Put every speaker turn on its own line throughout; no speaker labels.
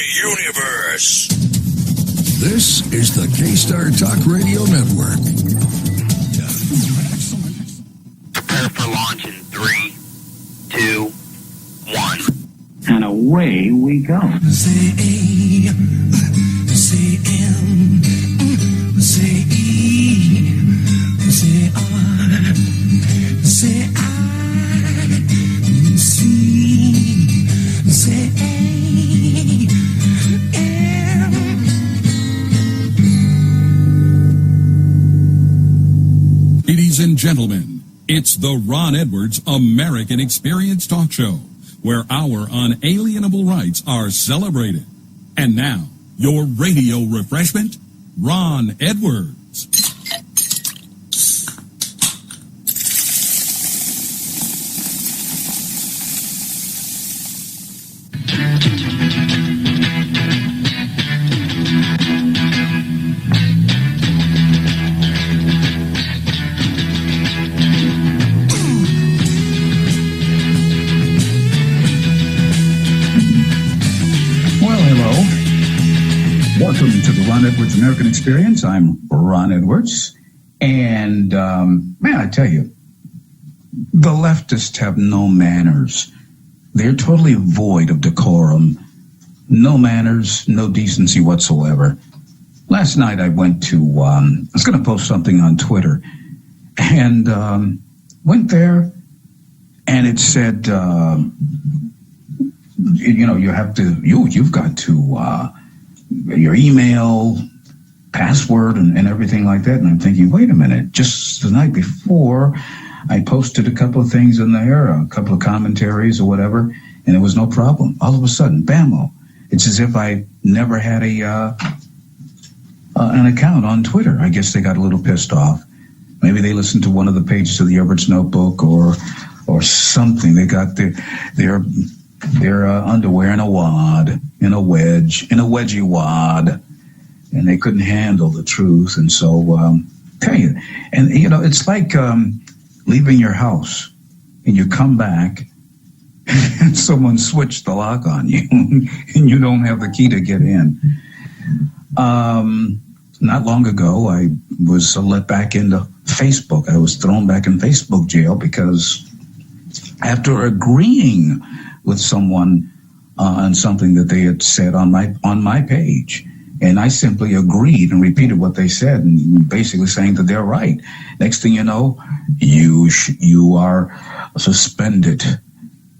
universe.
This is the K-Star Talk Radio Network.
Prepare for launch in 3, 2, 1.
And away we go.
Say A, say M, say E, say R, say I, C, say A, M.
Ladies and gentlemen, it's the Ron Edwards American Experience Talk Show, where our unalienable rights are celebrated. And now, your radio refreshment, Ron Edwards.
Welcome to the Ron Edwards American Experience. I'm Ron Edwards. And, man, I tell you, the leftists have no manners. They're totally void of decorum. No manners, no decency whatsoever. Last night I went to, I was going to post something on Twitter. And went there, and it said, you've got to... your email, password, and everything like that. And I'm thinking, wait a minute, just the night before, I posted a couple of things in there, a couple of commentaries or whatever, and it was no problem. All of a sudden, bammo. It's as if I never had an account on Twitter. I guess they got a little pissed off. Maybe they listened to one of the pages of the Edwards Notebook or something. They got their underwear in a wad, in a wedgie wad, and they couldn't handle the truth. And so, tell you, and it's like leaving your house and you come back and someone switched the lock on you and you don't have the key to get in. Not long ago, I was let back into Facebook. I was thrown back in Facebook jail because after agreeing with someone on something that they had said on my page, and I simply agreed and repeated what they said, and basically saying that they're right. Next thing you know, you are suspended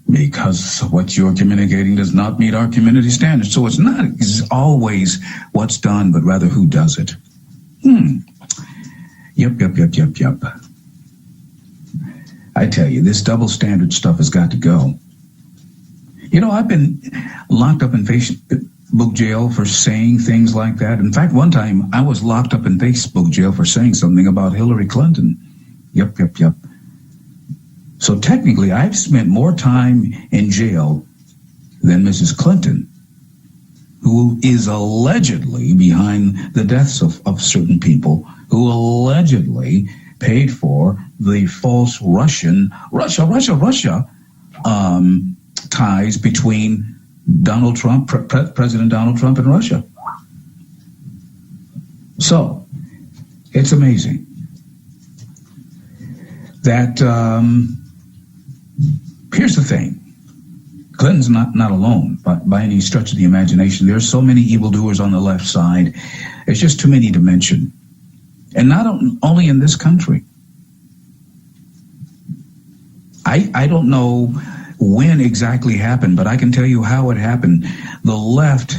because what you're communicating does not meet our community standards. So it's not always what's done, but rather who does it. Yep. I tell you, this double standard stuff has got to go. I've been locked up in Facebook jail for saying things like that. In fact, one time I was locked up in Facebook jail for saying something about Hillary Clinton. Yep. So technically, I've spent more time in jail than Mrs. Clinton, who is allegedly behind the deaths of certain people, who allegedly paid for the false Russia ties between Donald Trump, President Donald Trump, and Russia. So, it's amazing that, here's the thing. Clinton's not alone by any stretch of the imagination. There are so many evildoers on the left side. It's just too many to mention. And not only in this country. I don't know when exactly happened, but I can tell you how it happened. The left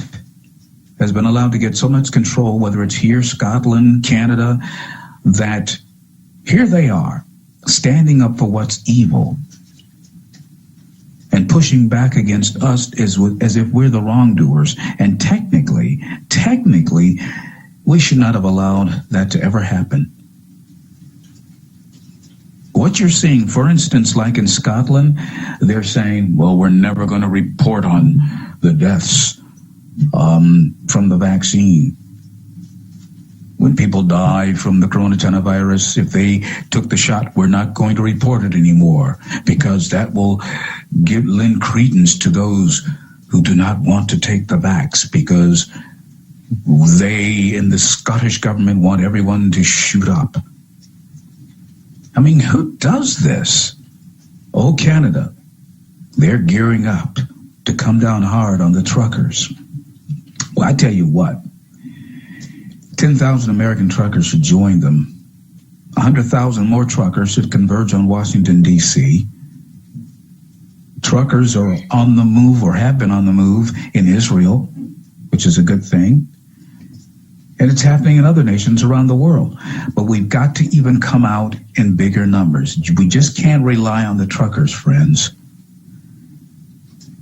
has been allowed to get so much control, whether it's here, Scotland, Canada, that here they are, standing up for what's evil and pushing back against us as if we're the wrongdoers. And technically, we should not have allowed that to ever happen. What you're seeing, for instance, like in Scotland, they're saying, well, we're never going to report on the deaths from the vaccine. When people die from the coronavirus, if they took the shot, we're not going to report it anymore because that will lend credence to those who do not want to take the vax because they in the Scottish government want everyone to shoot up. I mean, who does this? Oh, Canada, they're gearing up to come down hard on the truckers. Well, I tell you what, 10,000 American truckers should join them. 100,000 more truckers should converge on Washington, D.C. Truckers are on the move or have been on the move in Israel, which is a good thing. And it's happening in other nations around the world. But we've got to even come out in bigger numbers. We just can't rely on the truckers, friends.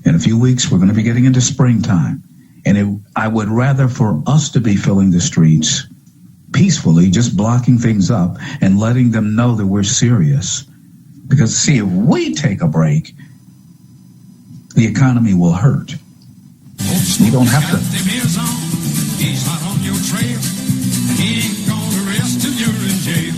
In a few weeks, we're going to be getting into springtime. And I would rather for us to be filling the streets peacefully, just blocking things up and letting them know that we're serious. Because, see, if we take a break, the economy will hurt. We don't have to.
He's hot on your trail, and he ain't gonna rest till you're in jail.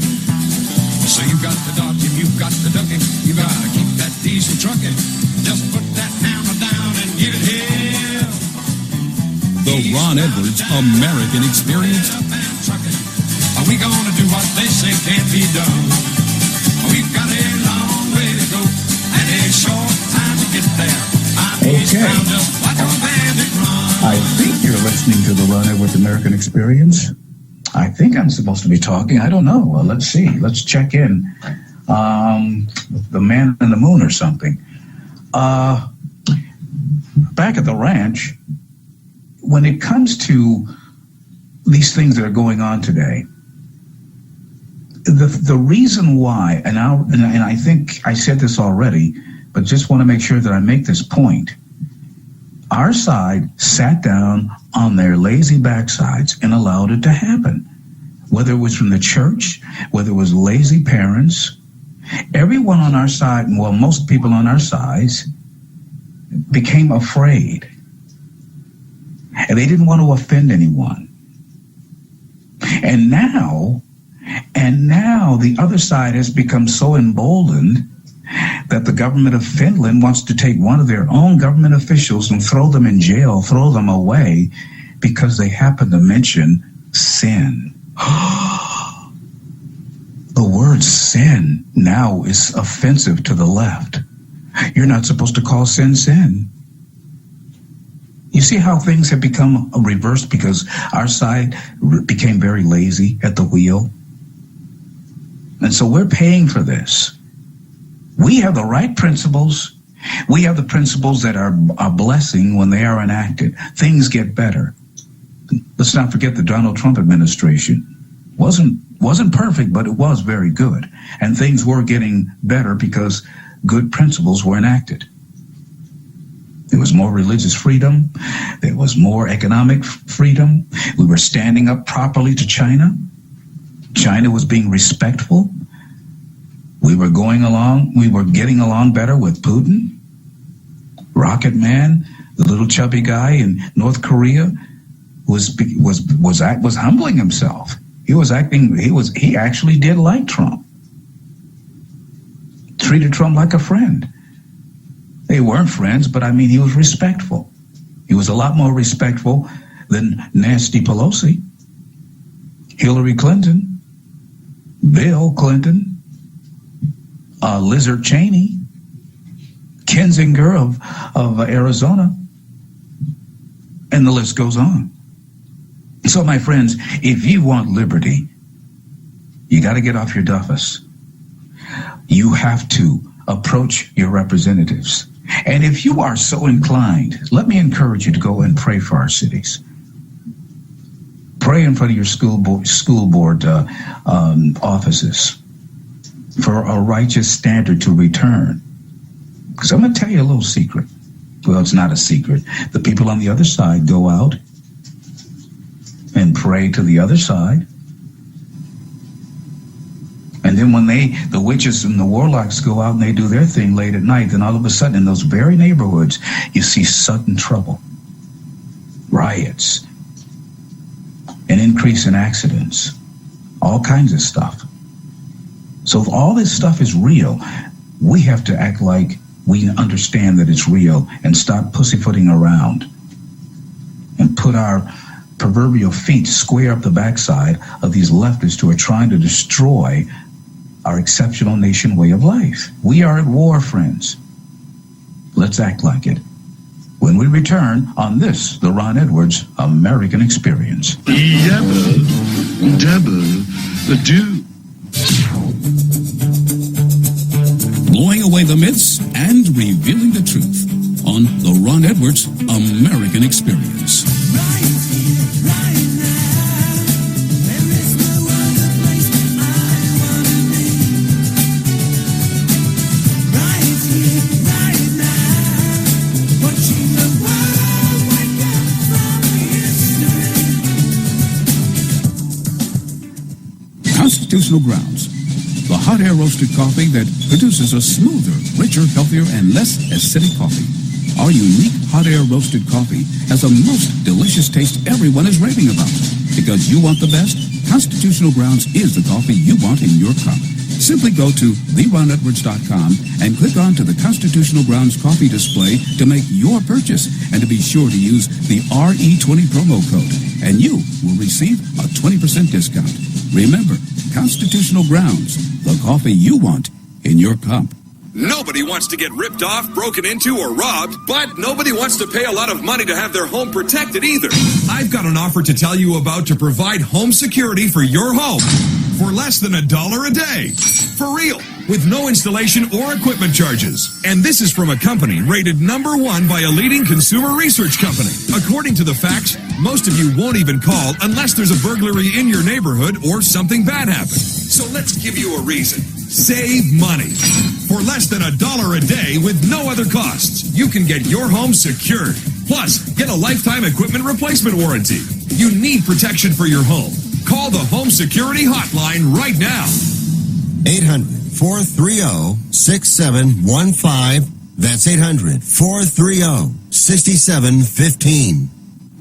So you got to dodge him, you got to duck him, you gotta keep that diesel trucking. Just put that hammer down and give it hell.
The Ron Edwards American Experience.
Are we gonna do what they say can't be done? We've got a long way to go, and a short time to get there.
Okay. I think you're listening to the Ron Edwards American Experience. I think I'm supposed to be talking. I don't know. Well, let's see. Let's check in. The man in the moon or something. Back at the ranch, when it comes to these things that are going on today, the reason why, and I think I said this already, but just want to make sure that I make this point. Our side sat down on their lazy backsides and allowed it to happen. Whether it was from the church, whether it was lazy parents, everyone on our side, well, most people on our sides became afraid. And they didn't want to offend anyone. And now the other side has become so emboldened that the government of Finland wants to take one of their own government officials and throw them in jail, throw them away, because they happen to mention sin. The word sin now is offensive to the left. You're not supposed to call sin sin. You see how things have become reversed because our side became very lazy at the wheel? And so we're paying for this. We have the right principles. We have the principles that are a blessing when they are enacted. Things get better. Let's not forget the Donald Trump administration. Wasn't perfect, but it was very good. And things were getting better because good principles were enacted. There was more religious freedom. There was more economic freedom. We were standing up properly to China. China was being respectful. We were getting along better with Putin. Rocket Man, the little chubby guy in North Korea, was humbling himself. He actually did like Trump. Treated Trump like a friend. They weren't friends, but I mean, he was respectful. He was a lot more respectful than Nancy Pelosi, Hillary Clinton, Bill Clinton, Lizard Cheney, Kinzinger of Arizona, and the list goes on. So, my friends, if you want liberty, you got to get off your duffus. You have to approach your representatives. And if you are so inclined, let me encourage you to go and pray for our cities. Pray in front of your school board offices for a righteous standard to return. Because I'm going to tell you a little secret. Well, it's not a secret. The people on the other side go out and pray to the other side. And then when the witches and the warlocks go out and they do their thing late at night, then all of a sudden in those very neighborhoods, you see sudden trouble, riots, an increase in accidents, all kinds of stuff. So if all this stuff is real, we have to act like we understand that it's real and stop pussyfooting around and put our proverbial feet square up the backside of these leftists who are trying to destroy our exceptional nation way of life. We are at war, friends. Let's act like it. When we return on this, the Ron Edwards American Experience.
Yabba, dabba, do.
Blowing away the myths and revealing the truth on the Ron Edwards American Experience. Constitutional Grounds, the hot air roasted coffee that produces a smoother, richer, healthier, and less acidic coffee. Our unique hot air roasted coffee has the most delicious taste everyone is raving about. Because you want the best, Constitutional Grounds is the coffee you want in your cup. Simply go to theronedwards.com and click on to the Constitutional Grounds coffee display to make your purchase, and to be sure to use the RE20 promo code, and you will receive a 20% discount. Remember, Constitutional Grounds, the coffee you want in your cup.
Nobody wants to get ripped off, broken into, or robbed, but nobody wants to pay a lot of money to have their home protected either. I've got an offer to tell you about to provide home security for your home for less than $1 a day. For real, with no installation or equipment charges. And this is from a company rated #1 by a leading consumer research company. According to the facts, most of you won't even call unless there's a burglary in your neighborhood or something bad happened. So let's give you a reason. Save money. For less than $1 a day with no other costs, you can get your home secured. Plus, get a lifetime equipment replacement warranty. You need protection for your home. Call the Home Security Hotline right now.
800-430-6715. That's 800-430-6715.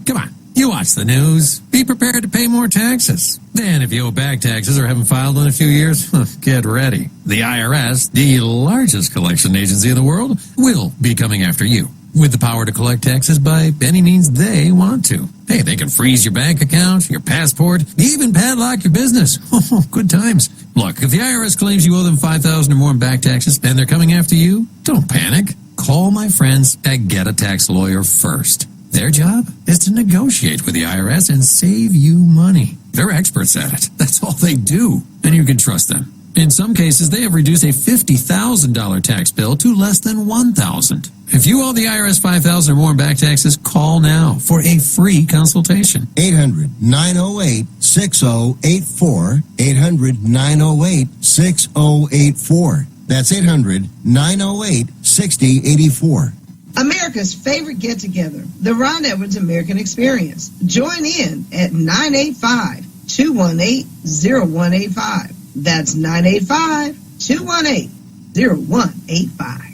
Come on, you watch the news. Be prepared to pay more taxes. Then if you owe back taxes or haven't filed in a few years, get ready. The IRS, the largest collection agency in the world, will be coming after you with the power to collect taxes by any means they want to. Hey, they can freeze your bank account, your passport, even padlock your business. Oh, good times. Look, if the IRS claims you owe them $5,000 or more in back taxes and they're coming after you, don't panic. Call my friends at Get a Tax Lawyer first. Their job is to negotiate with the IRS and save you money. They're experts at it. That's all they do. And you can trust them. In some cases, they have reduced a $50,000 tax bill to less than $1,000. If you owe the IRS $5,000 or more in back taxes, call now for a free consultation.
800-908-6084. 800-908-6084. That's 800-908-6084.
America's favorite get-together, the Ron Edwards American Experience. Join in at 985-218-0185. That's 985-218-0185.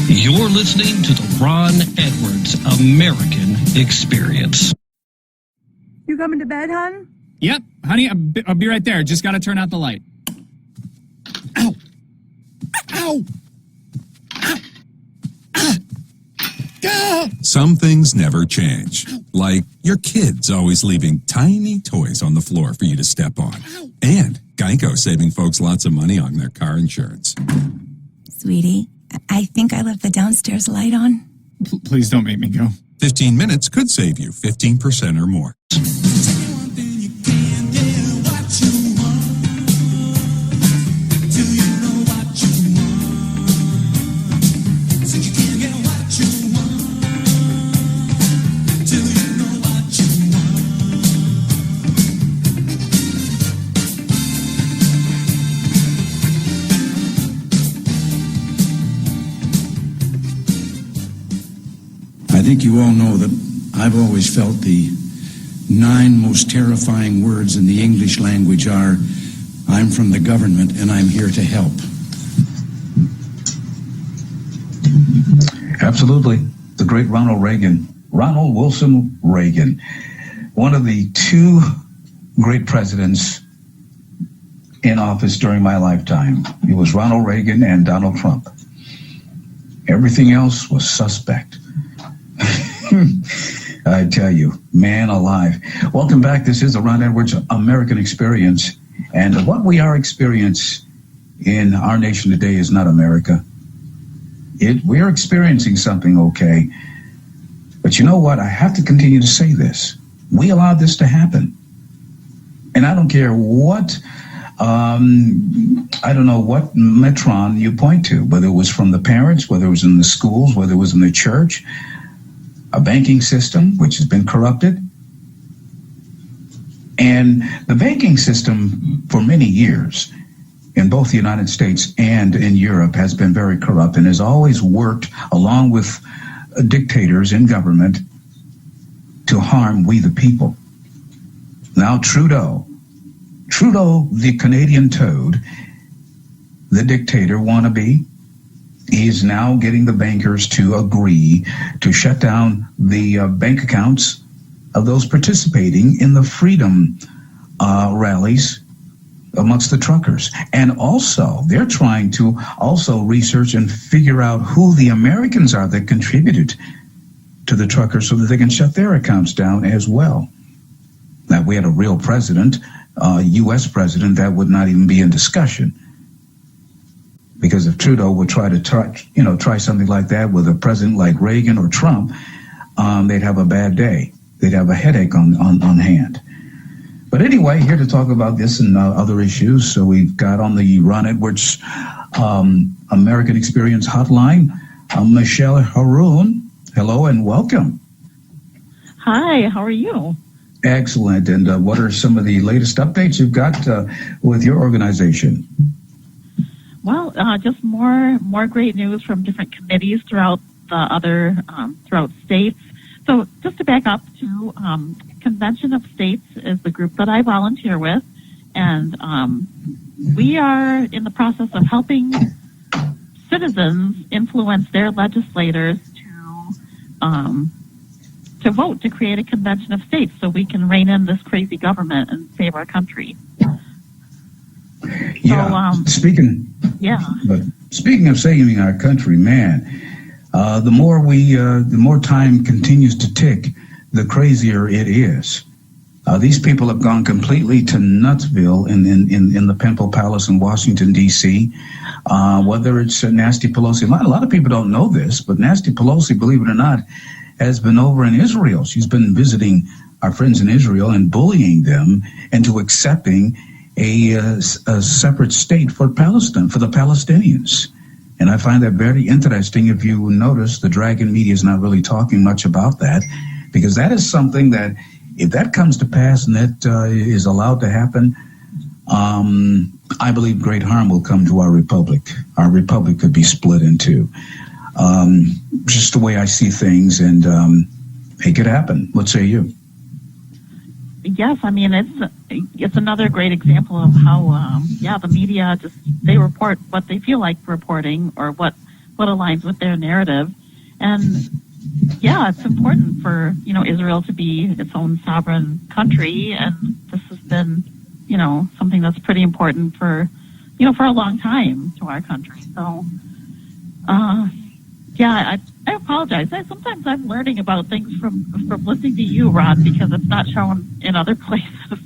You're listening to the Ron Edwards American Experience.
You coming to bed, hon?
Yep, honey, I'll be right there. Just got to turn out the light. Ow! Ow! Ow! Ah!
Some things never change. Like your kids always leaving tiny toys on the floor for you to step on. And Geico saving folks lots of money on their car insurance.
Sweetie, I think I left the downstairs light on.
Please don't make me go.
15 minutes could save you 15% or more.
I think you all know that I've always felt the 9 most terrifying words in the English language are, I'm from the government and I'm here to help.
Absolutely. The great Ronald Wilson Reagan, one of the 2 great presidents in office during my lifetime. It was Ronald Reagan and Donald Trump. Everything else was suspect. I tell you, man alive. Welcome back. This is the Ron Edwards American Experience. And what we are experiencing in our nation today is not America. We are experiencing something, okay. But you know what? I have to continue to say this. We allowed this to happen. And I don't care what, I don't know what metron you point to, whether it was from the parents, whether it was in the schools, whether it was in the church, a banking system which has been corrupted. And the banking system for many years in both the United States and in Europe has been very corrupt and has always worked along with dictators in government to harm we the people. Now Trudeau, the Canadian toad, the dictator wannabe, he's now getting the bankers to agree to shut down the bank accounts of those participating in the freedom rallies amongst the truckers. And also, they're trying to also research and figure out who the Americans are that contributed to the truckers so that they can shut their accounts down as well. Now, if we had a real president, U.S. president, that would not even be in discussion. Because if Trudeau would try something like that with a president like Reagan or Trump, they'd have a bad day. They'd have a headache on hand. But anyway, here to talk about this and other issues. So we've got on the Ron Edwards American Experience Hotline, Michelle Haroon. Hello and welcome.
Hi, how are you?
Excellent. And what are some of the latest updates you've got with your organization?
Well, just more great news from different committees throughout throughout states. So just to back up to Convention of States is the group that I volunteer with, and we are in the process of helping citizens influence their legislators to vote to create a Convention of States so we can rein in this crazy government and save our country.
Yeah.
So,
speaking of saving our country, man, the more time continues to tick, the crazier it is. These people have gone completely to Nutsville in the Pimple Palace in Washington, D.C., whether it's Nasty Pelosi. A lot of people don't know this, but Nasty Pelosi, believe it or not, has been over in Israel. She's been visiting our friends in Israel and bullying them into accepting a separate state for Palestine, for the Palestinians. And I find that very interesting. If you notice, the Dragon media is not really talking much about that, because that is something that, if that comes to pass and that is allowed to happen, I believe great harm will come to our republic. Our republic could be split in two. Just the way I see things, and it could happen. What say you?
Yes, I mean, it's another great example of how, the media they report what they feel like reporting or what aligns with their narrative. And yeah, it's important for, Israel to be its own sovereign country. And this has been, something that's pretty important for a long time to our country. So, I apologize. Sometimes I'm learning about things from listening to you, Ron, because it's not shown in other places.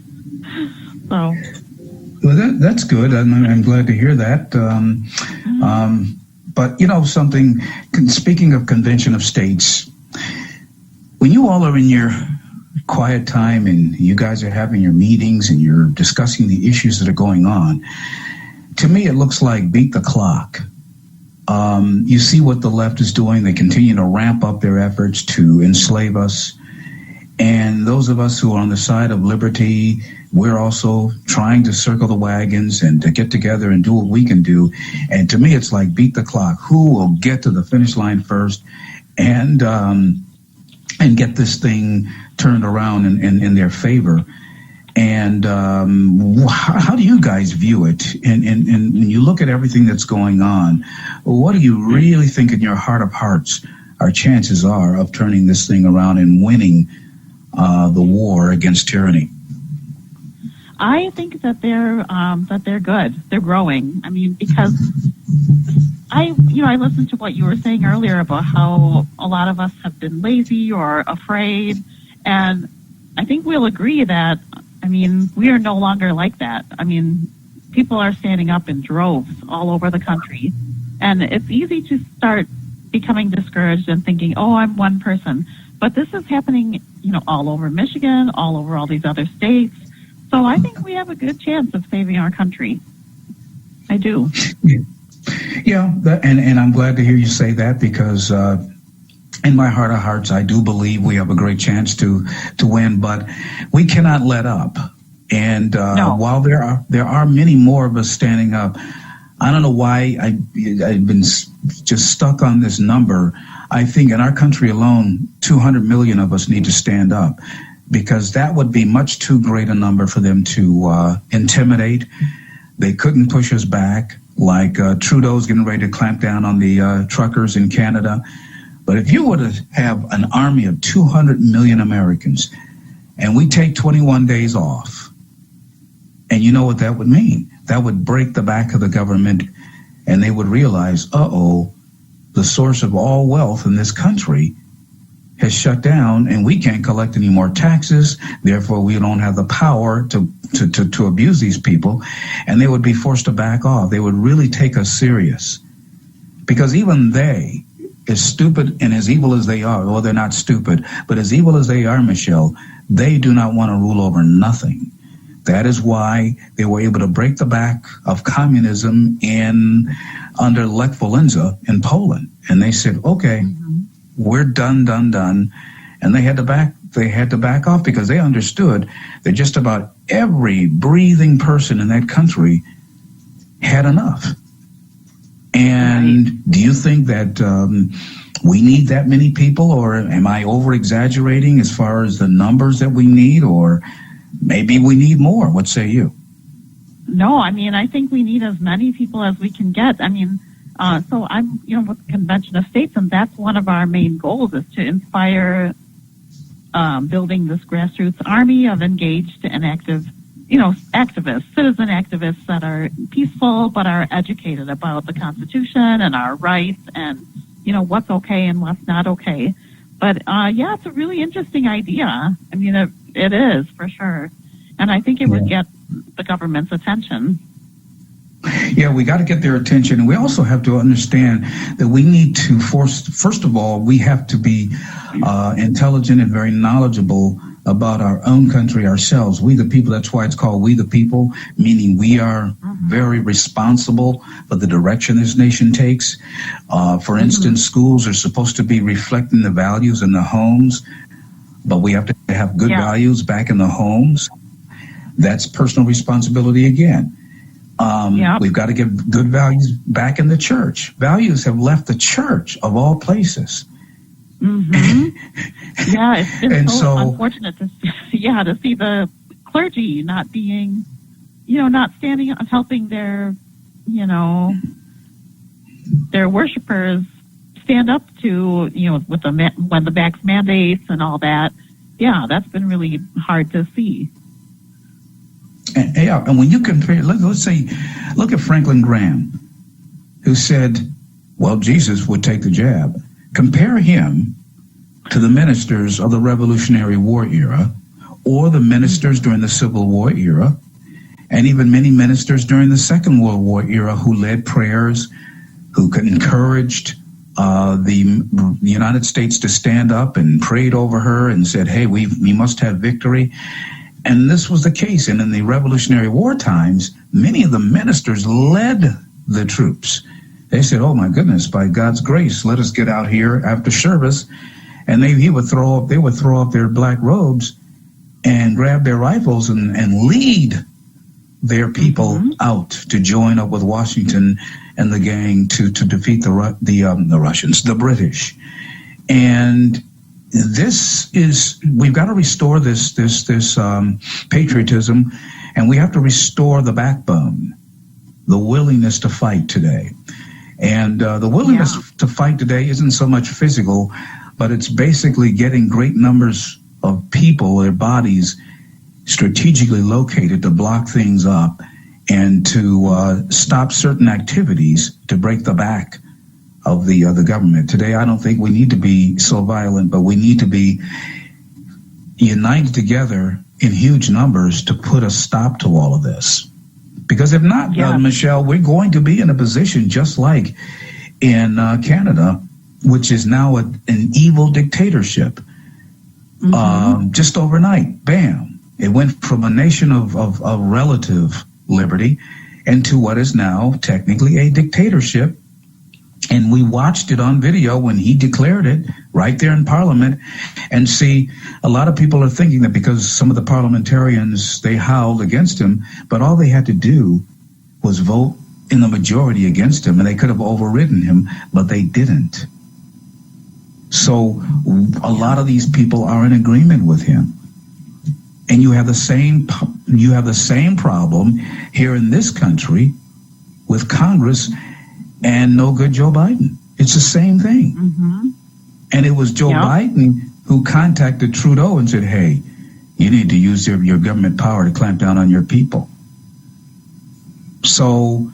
So,
well, that's good. I'm glad to hear that. But something. Speaking of Convention of States, when you all are in your quiet time and you guys are having your meetings and you're discussing the issues that are going on, to me it looks like beat the clock. You see what the left is doing. They continue to ramp up their efforts to enslave us. And those of us who are on the side of liberty, we're also trying to circle the wagons and to get together and do what we can do. And to me, it's like beat the clock. Who will get to the finish line first and get this thing turned around in their favor? And how do you guys view it? And when you look at everything that's going on, what do you really think in your heart of hearts our chances are of turning this thing around and winning the war against tyranny?
I think that they're good. They're growing. I mean, because I listened to what you were saying earlier about how a lot of us have been lazy or afraid, and I think we'll agree that, I mean, we are no longer like that. I mean, people are standing up in droves all over the country, and it's easy to start becoming discouraged and thinking, oh, I'm one person. But this is happening, all over Michigan, all over all these other states. So I think we have a good chance of saving our country. I do.
Yeah, and I'm glad to hear you say that, because in my heart of hearts, I do believe we have a great chance to win, but we cannot let up. And while there are many more of us standing up, I don't know why I've been just stuck on this number. I think in our country alone, 200 million of us need to stand up, because that would be much too great a number for them to intimidate. They couldn't push us back, like Trudeau's getting ready to clamp down on the truckers in Canada. But if you were to have an army of 200 million Americans, and we take 21 days off, and you know what that would mean? That would break the back of the government, and they would realize, the source of all wealth in this country has shut down, and we can't collect any more taxes. Therefore, we don't have the power to abuse these people, and they would be forced to back off. They would really take us serious, because even they, as stupid and as evil as they are, well, they're not stupid, but as evil as they are, Michelle, they do not want to rule over nothing. That is why they were able to break the back of communism under Lech Walesa in Poland. And they said, okay, we're done. And they had to back off, because they understood that just about every breathing person in that country had enough. And do you think that we need that many people, or am I over exaggerating as far as the numbers that we need, or maybe we need more? What say you?
No, I mean, I think we need as many people as we can get. I mean, so I'm, with the Convention of States, and that's one of our main goals, is to inspire building this grassroots army of engaged and active, activists, citizen activists that are peaceful but are educated about the Constitution and our rights and, what's okay and what's not okay. But, it's a really interesting idea. I mean, it is, for sure. And I think it would get the government's attention.
Yeah, we got to get their attention. And we also have to understand that we need to first of all, we have to be intelligent and very knowledgeable about our own country ourselves. We the people, that's why it's called We the People, meaning we are very responsible for the direction this nation takes. For instance, schools are supposed to be reflecting the values in the homes, but we have to have good values back in the homes. That's personal responsibility again. We've got to get good values back in the church. Values have left the church, of all places.
It's been so unfortunate to see the clergy not being, not standing up, helping their worshipers stand up to, with when the vax mandates and all that. Yeah, that's been really hard to see.
And when you compare, let's say, look at Franklin Graham, who said, well, Jesus would take the jab. Compare him to the ministers of the Revolutionary War era, or the ministers during the Civil War era, and even many ministers during the Second World War era who led prayers, who encouraged the United States to stand up and prayed over her and said, hey, we must have victory. And this was the case. And in the Revolutionary War times, many of the ministers led the troops. They said, oh, my goodness, by God's grace, let us get out here after service. And they would throw up their black robes and grab their rifles and lead their people out to join up with Washington and the gang to defeat the Russians, the British. And we've got to restore this patriotism, and we have to restore the backbone, the willingness to fight today. And the willingness to fight today isn't so much physical, but it's basically getting great numbers of people, their bodies, strategically located to block things up and to stop certain activities to break the back of the government. Today, I don't think we need to be so violent, but we need to be united together in huge numbers to put a stop to all of this. Because if not, Michelle, we're going to be in a position just like in Canada, which is now an evil dictatorship. Just overnight, bam, it went from a nation of relative liberty into what is now technically a dictatorship. And we watched it on video when he declared it right there in Parliament. And see, a lot of people are thinking that because some of the parliamentarians, they howled against him, but all they had to do was vote in the majority against him, and they could have overridden him, but they didn't. So a lot of these people are in agreement with him. And you have the same problem here in this country with Congress and no good Joe Biden. It's the same thing. And it was Joe Biden who contacted Trudeau and said, hey, you need to use your government power to clamp down on your people. So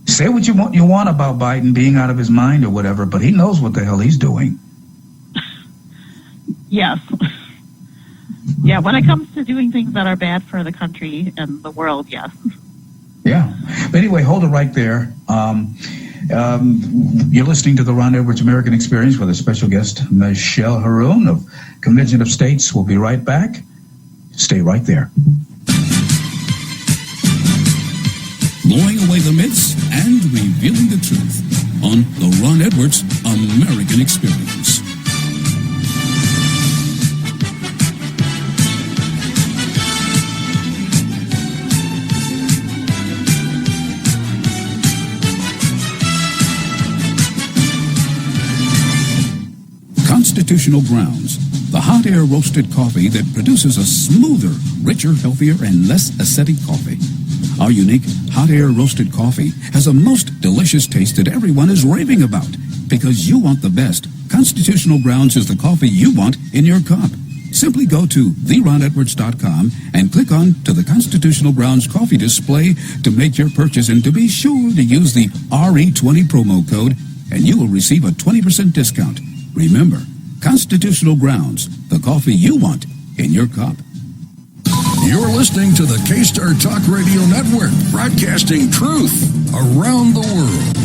say what you want about Biden being out of his mind or whatever, but he knows what the hell he's doing.
Yes. Yeah, when it comes to doing things that are bad for the country and the world, yes.
Yeah. But anyway, hold it right there. You're listening to the Ron Edwards American Experience with a special guest, Michelle Haroun of Convention of States. We'll be right back. Stay right there.
Blowing away the myths and revealing the truth on the Ron Edwards American Experience. Constitutional Grounds, the hot air roasted coffee that produces a smoother, richer, healthier, and less acidic coffee. Our unique hot air roasted coffee has a most delicious taste that everyone is raving about. Because you want the best, Constitutional Grounds is the coffee you want in your cup. Simply go to theronedwards.com and click on to the Constitutional Grounds coffee display to make your purchase, and to be sure to use the RE20 promo code and you will receive a 20% discount. Remember, Constitutional Grounds, the coffee you want in your cup.
You're listening to the K-Star Talk Radio Network, broadcasting truth around the world.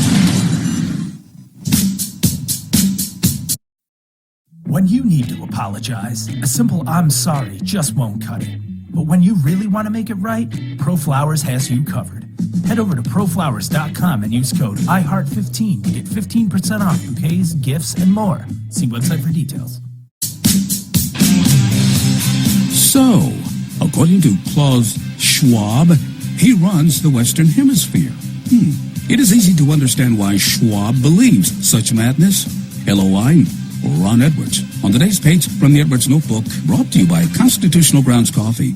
When you need to apologize, a simple "I'm sorry" just won't cut it. But when you really want to make it right, ProFlowers has you covered. Head over to proflowers.com and use code IHEART15 to get 15% off bouquets, gifts, and more. See website for details.
So, according to Klaus Schwab, he runs the Western Hemisphere. It is easy to understand why Schwab believes such madness. LOI, Ron Edwards. On today's page from the Edwards Notebook, brought to you by Constitutional Grounds Coffee.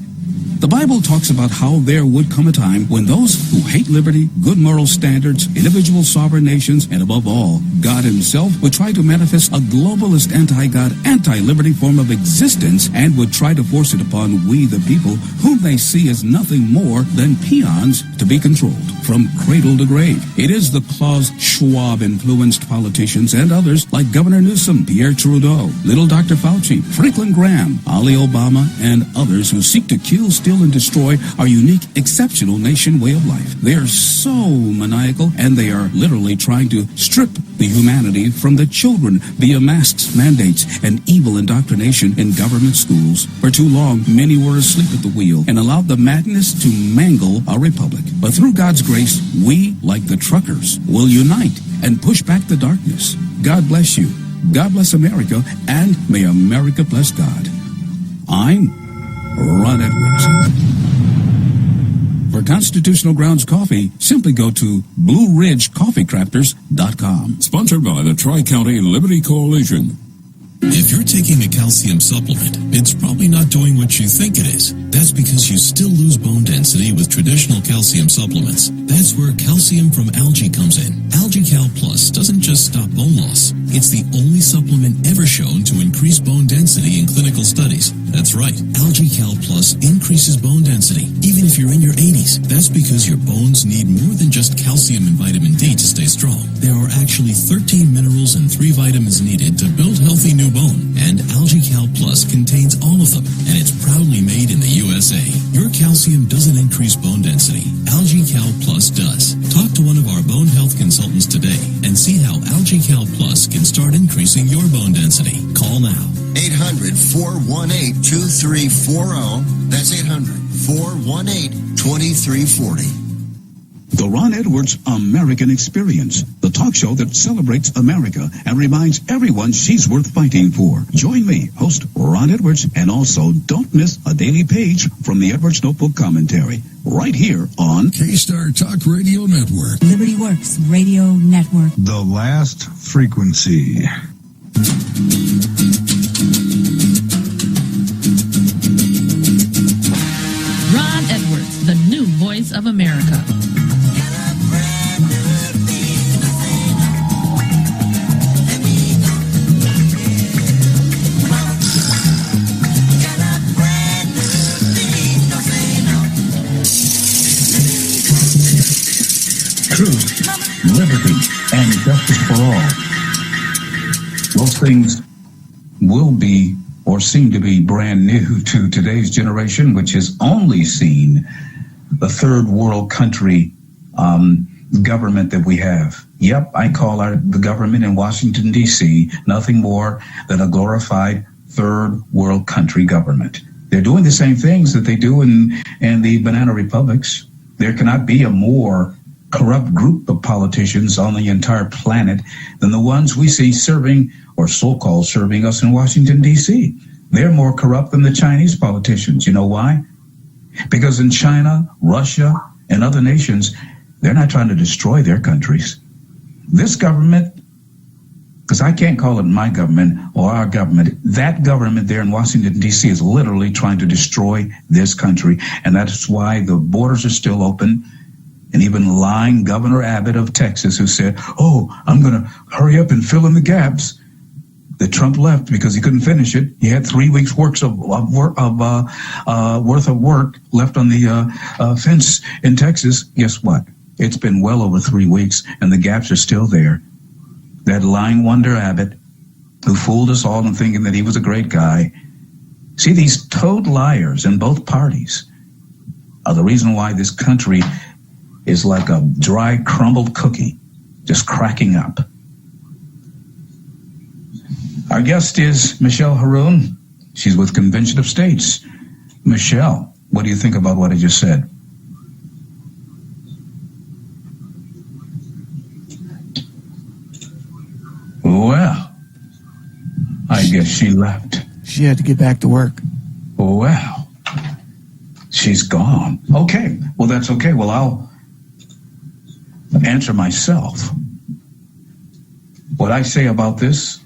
The Bible talks about how there would come a time when those who hate liberty, good moral standards, individual sovereign nations, and above all, God himself, would try to manifest a globalist, anti-God, anti-liberty form of existence and would try to force it upon we the people, whom they see as nothing more than peons to be controlled from cradle to grave. It is the Klaus Schwab-influenced politicians and others like Governor Newsom, Pierre Trudeau, little Dr. Fauci, Franklin Graham, Ali Obama, and others who seek to kill, steal, and destroy our unique, exceptional nation way of life. They are so maniacal, and they are literally trying to strip the humanity from the children via masks, mandates, and evil indoctrination in government schools. For too long, many were asleep at the wheel and allowed the madness to mangle our republic. But through God's grace, we, like the truckers, will unite and push back the darkness. God bless you. God bless America, and may America bless God. I'm Ron Edwards. For Constitutional Grounds Coffee, simply go to BlueRidgeCoffeeCrafters.com.
Sponsored by the Tri-County Liberty Coalition. If you're taking a calcium supplement, it's probably not doing what you think it is. That's because you still lose bone density with traditional calcium supplements. That's where calcium from algae comes in. Algae AlgaCal Plus doesn't just stop bone loss. It's the only supplement ever shown to increase bone density in clinical studies. That's right. AlgaCal Plus increases bone density, even if you're in your 80s. That's because your bones need more than just calcium and vitamin D to stay strong. There are actually 13 minerals and 3 vitamins needed to build healthy new bone. And AlgaCal Plus contains all of them, and it's proudly made in the USA. Your calcium doesn't increase bone density. AlgaCal Plus does. Talk to one of our bone health consultants today and see how AlgaCal Plus can start increasing your bone density. Call now.
800-418-2340. That's 800-418-2340.
The Ron Edwards American Experience, the talk show that celebrates America and reminds everyone she's worth fighting for. Join me, host Ron Edwards, and also don't miss a daily page from the Edwards Notebook Commentary, right here on
K-Star Talk Radio Network.
Liberty Works Radio Network.
The last frequency.
Ron Edwards, the new voice of America.
Truth, liberty, and justice for all. Those things will be or seem to be brand new to today's generation, which has only seen the third world country government that we have. Yep, I call the government in Washington, D.C. nothing more than a glorified third world country government. They're doing the same things that they do in the banana republics. There cannot be a more corrupt group of politicians on the entire planet than the ones we see serving or so-called serving us in Washington, D.C. They're more corrupt than the Chinese politicians. You know why? Because in China, Russia, and other nations, they're not trying to destroy their countries. This government, because I can't call it my government or our government, that government there in Washington, D.C. is literally trying to destroy this country. And that's why the borders are still open. And even lying Governor Abbott of Texas, who said, "Oh, I'm going to hurry up and fill in the gaps," that Trump left because he couldn't finish it. He had 3 weeks' worth of work left on the fence in Texas. Guess what? It's been well over 3 weeks, and the gaps are still there. That lying wonder Abbott, who fooled us all in thinking that he was a great guy. See, these toad liars in both parties are the reason why this country is like a dry, crumbled cookie, just cracking up. Our guest is Michelle Haroon. She's with Convention of States. Michelle, what do you think about what I just said? Well, I guess she left.
She had to get back to work.
Well, she's gone. Okay, well, that's okay. Well, I'll answer myself. What I say about this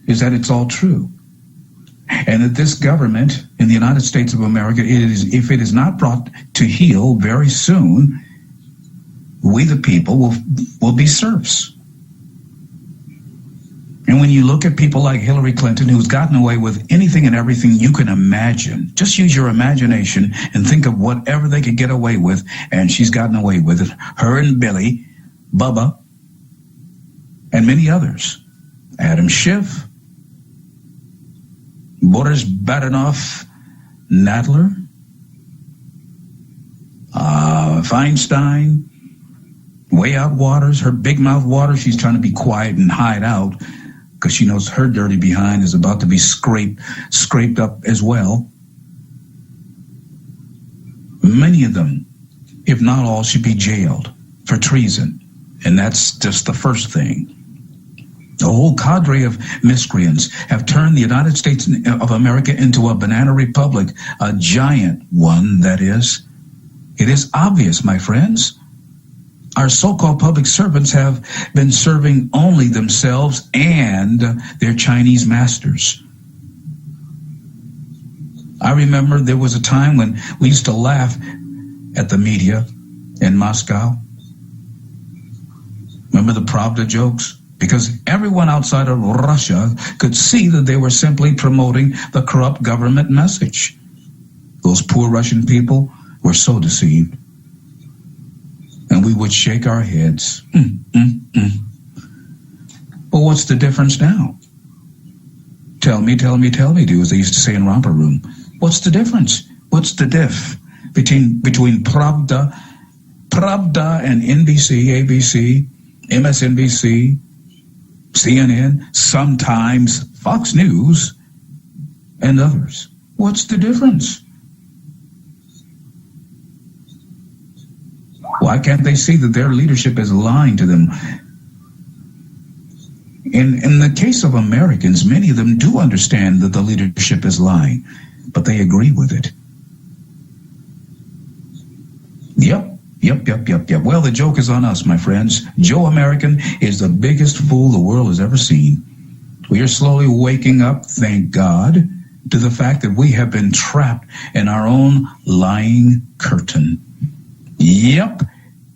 is that it's all true. And that this government in the United States of America, if it is not brought to heel very soon, we the people will be serfs. And when you look at people like Hillary Clinton, who's gotten away with anything and everything you can imagine, just use your imagination and think of whatever they could get away with, and she's gotten away with it. Her and Billy, Bubba, and many others. Adam Schiff, Boris Badenov, Nadler, Feinstein, Way Out Waters, her big mouth Waters. She's trying to be quiet and hide out because she knows her dirty behind is about to be scraped up as well. Many of them, if not all, should be jailed for treason. And that's just the first thing. A whole cadre of miscreants have turned the United States of America into a banana republic, a giant one, that is. It is obvious, my friends. Our so-called public servants have been serving only themselves and their Chinese masters. I remember there was a time when we used to laugh at the media in Moscow. Remember the Pravda jokes? Because everyone outside of Russia could see that they were simply promoting the corrupt government message. Those poor Russian people were so deceived. And we would shake our heads. But what's the difference now? Tell me, do as they used to say in Romper Room. What's the difference? What's the diff between Pravda and NBC, ABC, MSNBC, CNN, sometimes Fox News, and others? What's the difference? Why can't they see that their leadership is lying to them? In the case of Americans, many of them do understand that the leadership is lying, but they agree with it. Yep. Well, the joke is on us, my friends. Joe American is the biggest fool the world has ever seen. We are slowly waking up, thank God, to the fact that we have been trapped in our own lying curtain. Yep.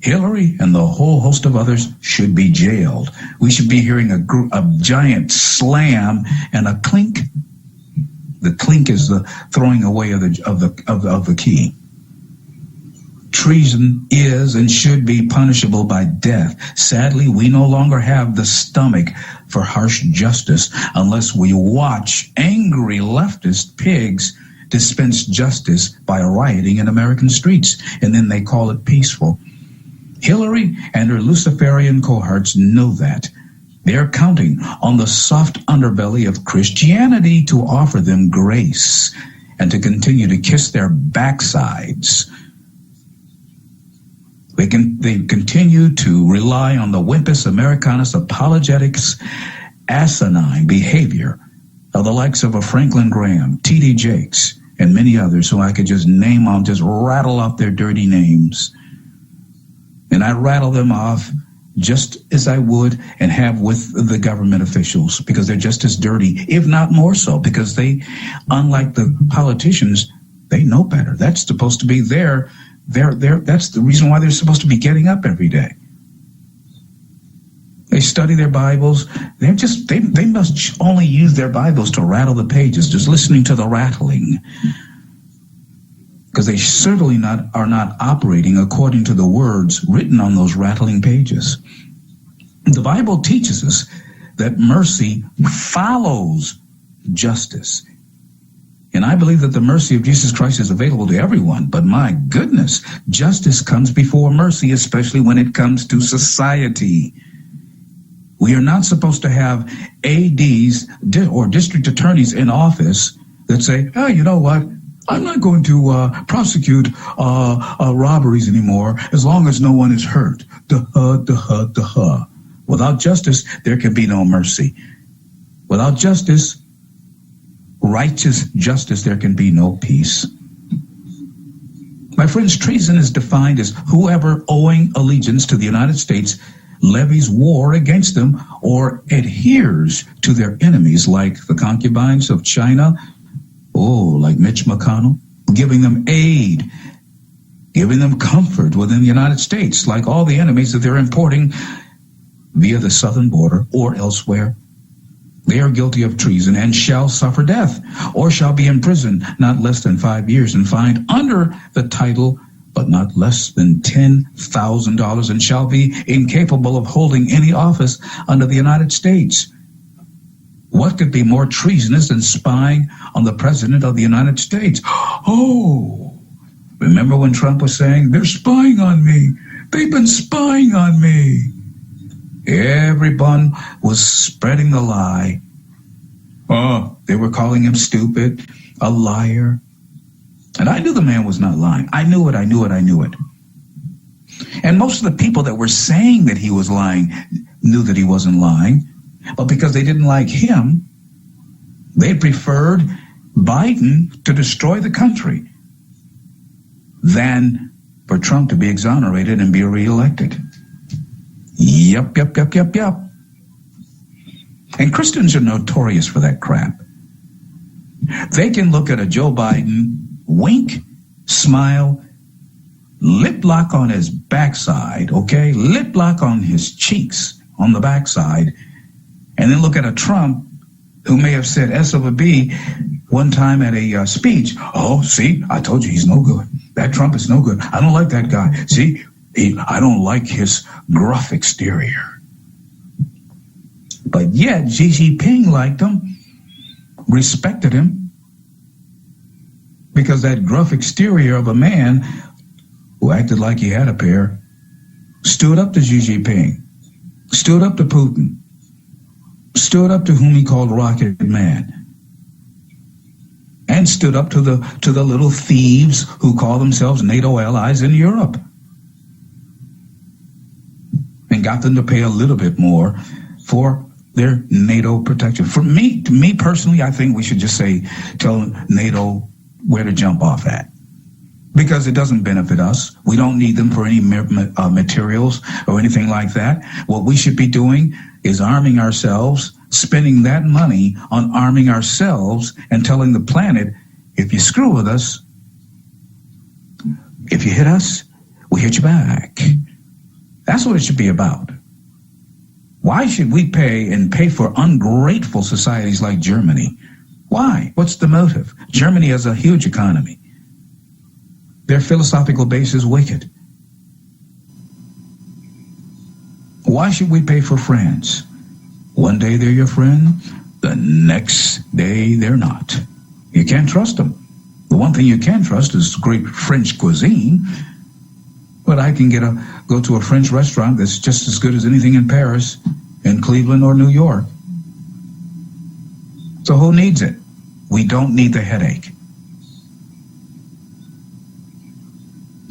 Hillary and the whole host of others should be jailed. We should be hearing a giant slam and a clink. The clink is the throwing away of the key. Treason is and should be punishable by death. Sadly, we no longer have the stomach for harsh justice unless we watch angry leftist pigs dispense justice by rioting in American streets, and then they call it peaceful. Hillary and her Luciferian cohorts know that. They're counting on the soft underbelly of Christianity to offer them grace and to continue to kiss their backsides. They continue to rely on the Wimpus Americanus apologetics asinine behavior of the likes of a Franklin Graham, T.D. Jakes, and many others who I could just name on, just rattle off their dirty names. And I rattle them off just as I would and have with the government officials, because they're just as dirty, if not more so, because they, unlike the politicians, they know better. That's supposed to be that's the reason why they're supposed to be getting up every day. They study their Bibles. They must only use their Bibles to rattle the pages, just listening to the rattling. Because they certainly are not operating according to the words written on those rattling pages. The Bible teaches us that mercy follows justice. And I believe that the mercy of Jesus Christ is available to everyone. But my goodness, justice comes before mercy, especially when it comes to society. We are not supposed to have ADs or district attorneys in office that say, oh, you know what? I'm not going to prosecute robberies anymore as long as no one is hurt. Without justice, there can be no mercy. Without justice, righteous justice, there can be no peace. My friends, treason is defined as whoever owing allegiance to the United States levies war against them or adheres to their enemies, like the concubines of China, like Mitch McConnell, giving them aid, giving them comfort within the United States, like all the enemies that they're importing via the southern border or elsewhere. They are guilty of treason and shall suffer death, or shall be imprisoned not less than 5 years and fined under the title, but not less than $10,000, and shall be incapable of holding any office under the United States. What could be more treasonous than spying on the President of the United States? Oh, remember when Trump was saying, they're spying on me. They've been spying on me. Everyone was spreading the lie. Oh, they were calling him stupid, a liar. And I knew the man was not lying. I knew it. And most of the people that were saying that he was lying knew that he wasn't lying. But because they didn't like him, they preferred Biden to destroy the country than for Trump to be exonerated and be reelected. Yep. And Christians are notorious for that crap. They can look at a Joe Biden, wink, smile, lip lock on his backside, okay? Lip lock on his cheeks on the backside, and then look at a Trump who may have said S over B one time at a speech. Oh, see, I told you he's no good. That Trump is no good. I don't like that guy. See, I don't like his gruff exterior. But yet, Xi Jinping liked him, respected him, because that gruff exterior of a man who acted like he had a pair stood up to Xi Jinping, stood up to Putin, stood up to whom he called Rocket Man, and stood up to the little thieves who call themselves NATO allies in Europe, and got them to pay a little bit more for their NATO protection. For me personally, I think we should just tell NATO where to jump off at, because it doesn't benefit us. We don't need them for any materials or anything like that. What we should be doing is arming ourselves, spending that money on arming ourselves, and telling the planet, if you screw with us, if you hit us, we hit you back. That's what it should be about. Why should we pay for ungrateful societies like Germany? Why? What's the motive? Germany has a huge economy. Their philosophical base is wicked. Why should we pay for France? One day they're your friend, the next day they're not. You can't trust them. The one thing you can trust is great French cuisine. But I can go to a French restaurant that's just as good as anything in Paris, in Cleveland, or New York. So who needs it? We don't need the headache.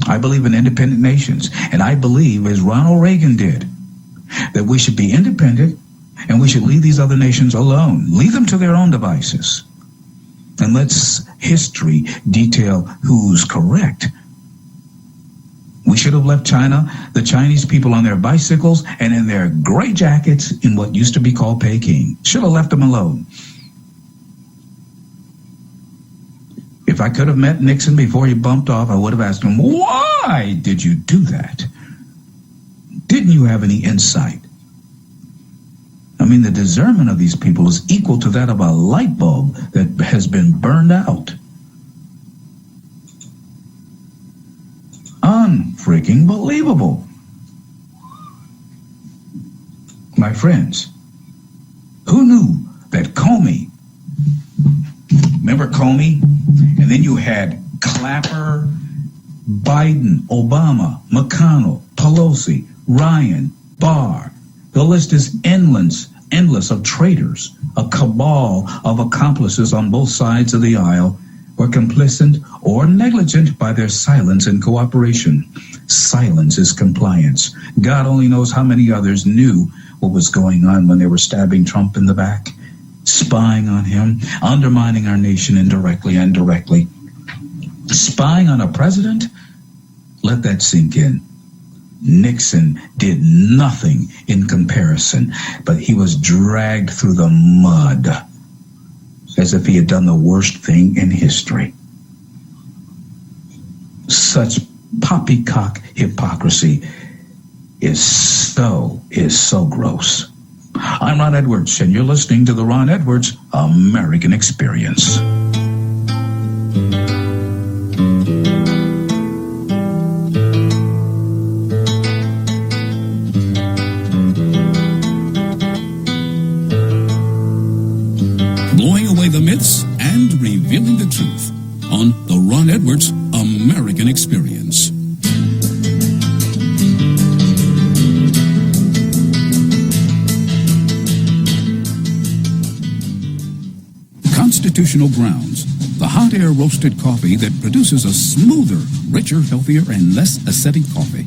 I believe in independent nations, and I believe, as Ronald Reagan did, that we should be independent and we should leave these other nations alone. Leave them to their own devices. And let's history detail who's correct. We should have left China, the Chinese people, on their bicycles and in their gray jackets in what used to be called Peking. Should have left them alone. If I could have met Nixon before he bumped off, I would have asked him, why did you do that? Didn't you have any insight? I mean, the discernment of these people is equal to that of a light bulb that has been burned out. Unfreaking believable. My friends, who knew that Comey, remember Comey? And then you had Clapper, Biden, Obama, McConnell, Pelosi, Ryan, Barr. The list is endless of traitors, a cabal of accomplices on both sides of the aisle, were complicit or negligent by their silence and cooperation. Silence is compliance. God only knows how many others knew what was going on when they were stabbing Trump in the back, spying on him, undermining our nation indirectly and directly. Spying on a president? Let that sink in. Nixon did nothing in comparison, but he was dragged through the mud as if he had done the worst thing in history. Such poppycock hypocrisy is so gross. I'm Ron Edwards, and you're listening to the Ron Edwards American Experience.
Blowing away the myths and revealing the truth on the Ron Edwards American Experience. Constitutional Grounds, the hot air roasted coffee that produces a smoother, richer, healthier, and less acidic coffee.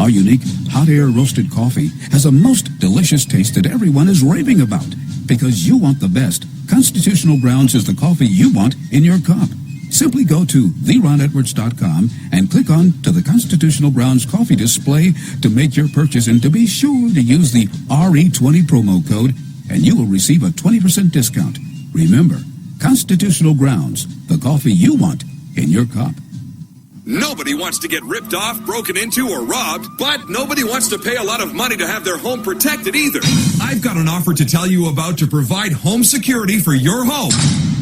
Our unique hot air roasted coffee has a most delicious taste that everyone is raving about. Because you want the best, Constitutional Grounds is the coffee you want in your cup. Simply go to theronedwards.com and click on to the Constitutional Grounds coffee display to make your purchase, and to be sure to use the RE20 promo code and you will receive a 20% discount. Remember, Constitutional Grounds, the coffee you want in your cup.
Nobody wants to get ripped off, broken into, or robbed, but nobody wants to pay a lot of money to have their home protected either. I've got an offer to tell you about to provide home security for your home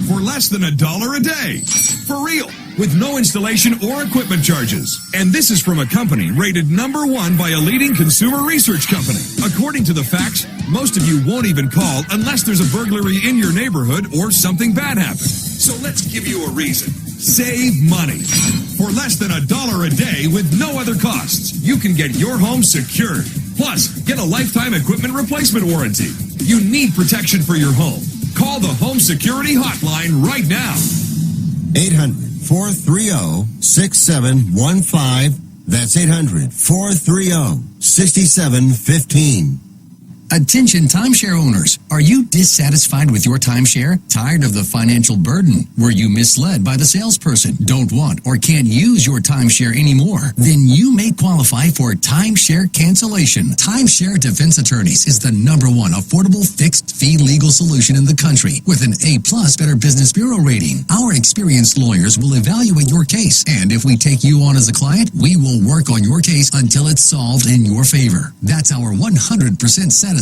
for less than $1 a day. For real, with no installation or equipment charges. And this is from a company rated #1 by a leading consumer research company. According to the facts, most of you won't even call unless there's a burglary in your neighborhood or something bad happens. So let's give you a reason. Save money. For less than $1 a day with no other costs, you can get your home secured. Plus, get a lifetime equipment replacement warranty. You need protection for your home. Call the Home Security Hotline right now.
800-430-6715. That's 800-430-6715.
Attention timeshare owners. Are you dissatisfied with your timeshare? Tired of the financial burden? Were you misled by the salesperson? Don't want or can't use your timeshare anymore? Then you may qualify for timeshare cancellation. Timeshare Defense Attorneys is the #1 affordable fixed fee legal solution in the country with an A+ Better Business Bureau rating. Our experienced lawyers will evaluate your case, and if we take you on as a client, we will work on your case until it's solved in your favor. That's our 100% satisfaction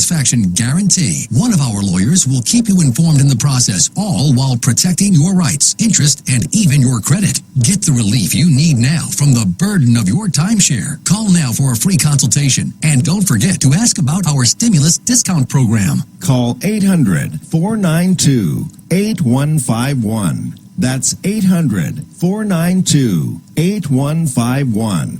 guarantee. One of our lawyers will keep you informed in the process, all while protecting your rights, interest, and even your credit. Get the relief you need now from the burden of your timeshare. Call now for a free consultation. And don't forget to ask about our stimulus discount program.
Call 800-492-8151. That's 800-492-8151.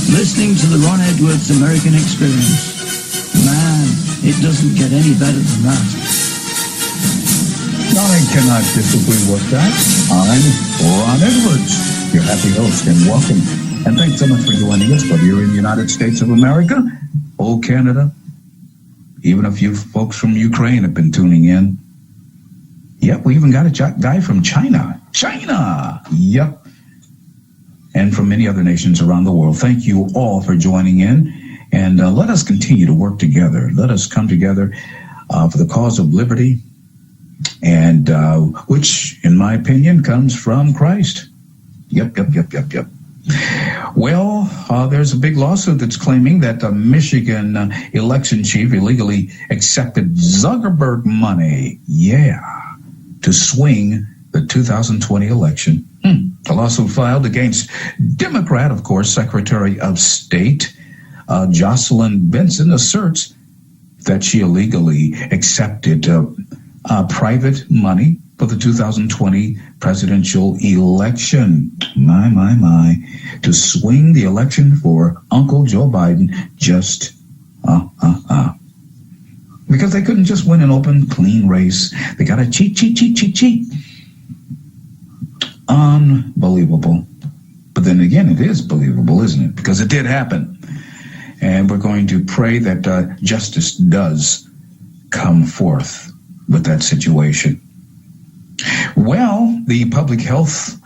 Listening to the Ron Edwards American Experience. Man, it doesn't get any better than that. I cannot disagree with that. I'm Ron Edwards, your happy host, and welcome. And thanks so much for joining us, whether you're in the United States of America, or Canada. Even a few folks from Ukraine have been tuning in. Yep, we even got a guy from China. Yep. And from many other nations around the world. Thank you all for joining in. And let us continue to work together. Let us come together for the cause of liberty, and which, in my opinion, comes from Christ. Yep. Well, there's a big lawsuit that's claiming that a Michigan election chief illegally accepted Zuckerberg money, to swing the 2020 election. The lawsuit filed against Democrat, of course, Secretary of State Jocelyn Benson asserts that she illegally accepted private money for the 2020 presidential election. My, to swing the election for Uncle Joe Biden just, because they couldn't just win an open, clean race. They got to cheat. Unbelievable. But then again, it is believable, isn't it? Because it did happen. And we're going to pray that justice does come forth with that situation. Well, the Public Health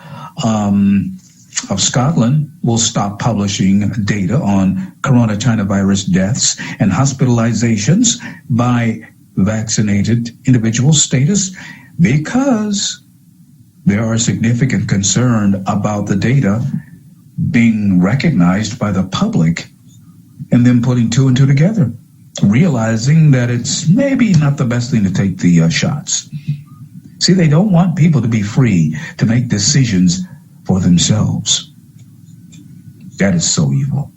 of Scotland will stop publishing data on coronavirus deaths and hospitalizations by vaccinated individual status because there are significant concern about the data being recognized by the public and then putting two and two together, realizing that it's maybe not the best thing to take the shots. See, they don't want people to be free to make decisions for themselves. That is so evil.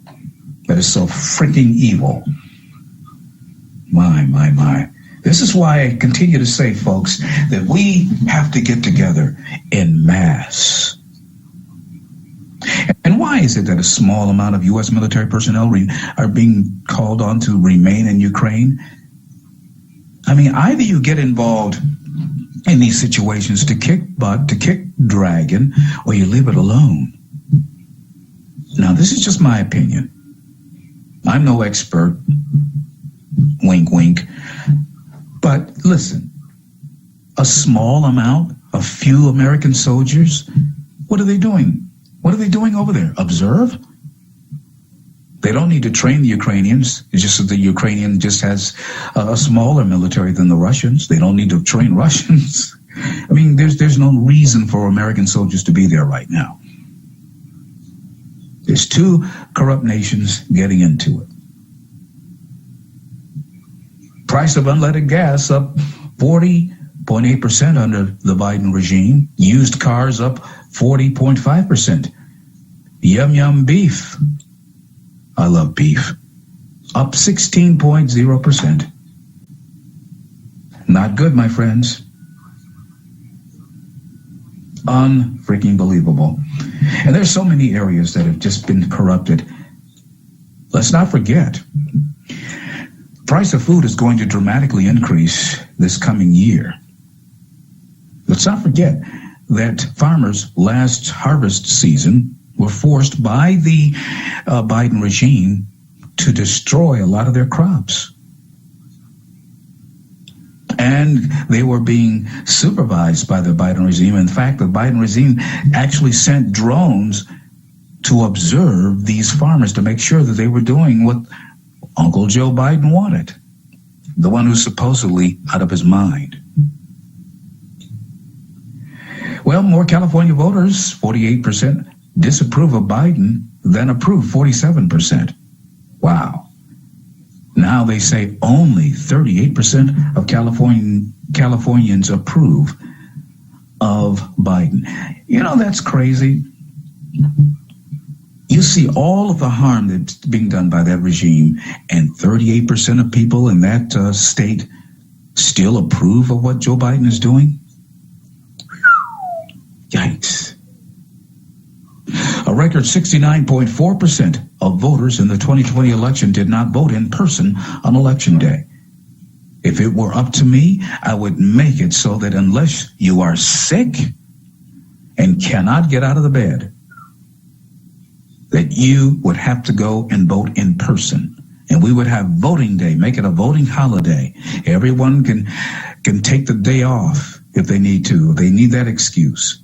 That is so freaking evil. My. This is why I continue to say, folks, that we have to get together en masse. And why is it that a small amount of U.S. military personnel are being called on to remain in Ukraine? I mean, either you get involved in these situations to kick butt, to kick dragon, or you leave it alone. Now, this is just my opinion. I'm no expert. Wink, wink. But listen, a small amount, a few American soldiers, what are they doing? What are they doing over there? Observe? They don't need to train the Ukrainians. It's just that the Ukrainian just has a smaller military than the Russians. They don't need to train Russians. I mean, there's no reason for American soldiers to be there right now. There's two corrupt nations getting into it. Price of unleaded gas up 40.8% under the Biden regime. Used cars up 40.5%. Yum beef. I love beef. Up 16.0%. Not good, my friends. Unfreaking believable. And there's so many areas that have just been corrupted. Let's not forget, price of food is going to dramatically increase this coming year. Let's not forget that farmers last harvest season were forced by the Biden regime to destroy a lot of their crops. And they were being supervised by the Biden regime. In fact, the Biden regime actually sent drones to observe these farmers to make sure that they were doing what Uncle Joe Biden wanted, the one who's supposedly out of his mind. Well, more California voters, 48%, disapprove of Biden than approve, 47%. Wow. Now they say only 38% of Californians approve of Biden. You know, that's crazy. You see all of the harm that's being done by that regime, and 38% of people in that state still approve of what Joe Biden is doing? Yikes. A record 69.4% of voters in the 2020 election did not vote in person on Election Day. If it were up to me, I would make it so that unless you are sick and cannot get out of the bed, that you would have to go and vote in person. And we would have voting day, make it a voting holiday. Everyone can take the day off if they need to. They need that excuse.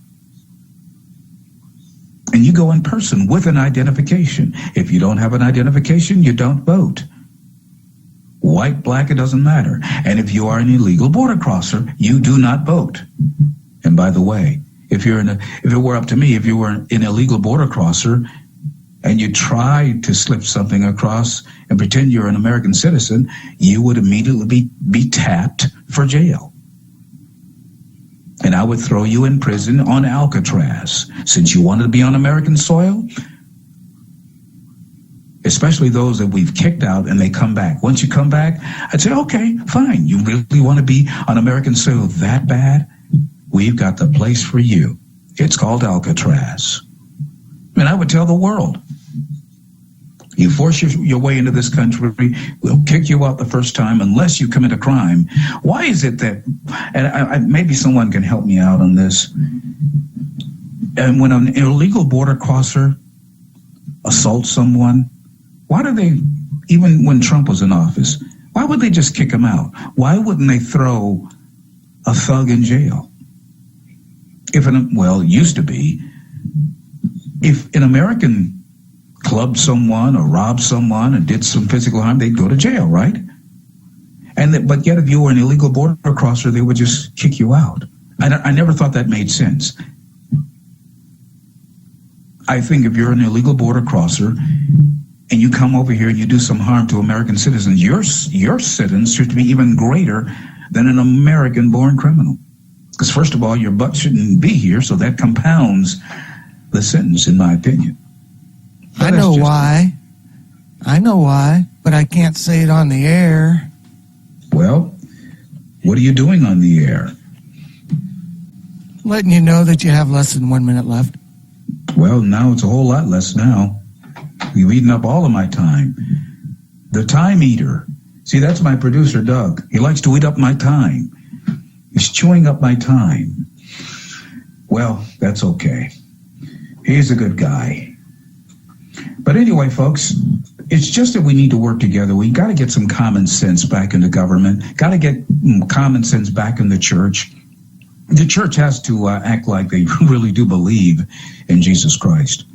And you go in person with an identification. If you don't have an identification, you don't vote. White, black, it doesn't matter. And if you are an illegal border crosser, you do not vote. And by the way, if it were up to me, if you were an illegal border crosser and you tried to slip something across and pretend you're an American citizen, you would immediately be tapped for jail. And I would throw you in prison on Alcatraz. Since you wanted to be on American soil, especially those that we've kicked out and they come back. Once you come back, I'd say, okay, fine. You really want to be on American soil that bad? We've got the place for you. It's called Alcatraz. And I would tell the world, you force your way into this country, we'll kick you out the first time unless you commit a crime. Why is it that, and maybe someone can help me out on this, and when an illegal border crosser assaults someone, why do they, even when Trump was in office, why would they just kick him out? Why wouldn't they throw a thug in jail? Well, it used to be, if an American clubbed someone or robbed someone and did some physical harm, they'd go to jail, right? But yet if you were an illegal border crosser, they would just kick you out. I never thought that made sense. I think if you're an illegal border crosser and you come over here and you do some harm to American citizens, your sentence should be even greater than an American-born criminal. Because first of all, your butt shouldn't be here, so that compounds the sentence, in my opinion.
I know why, but I can't say it on the air.
Well, what are you doing on the air?
Letting you know that you have less than 1 minute left.
Well, now it's a whole lot less now. You've eaten up all of my time. The time eater. See, that's my producer, Doug. He likes to eat up my time. He's chewing up my time. Well, that's okay. He's a good guy. But anyway, folks, it's just that we need to work together. We got to get some common sense back in the government. Got to get common sense back in the church. The church has to act like they really do believe in Jesus Christ.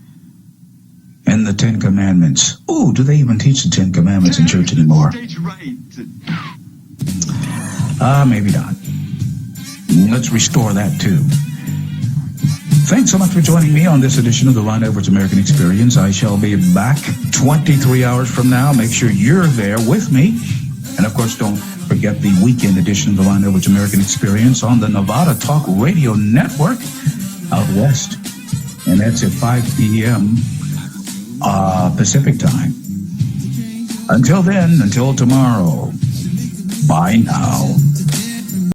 and the Ten Commandments. Ooh, do they even teach the Ten Commandments in church anymore? Maybe not. Let's restore that too. Thanks so much for joining me on this edition of the Ron Edwards American Experience. I shall be back 23 hours from now. Make sure you're there with me. And of course, don't forget the weekend edition of the Ron Edwards American Experience on the Nevada Talk Radio Network out west. And that's at 5 p.m. Pacific time. Until then, until tomorrow, bye now.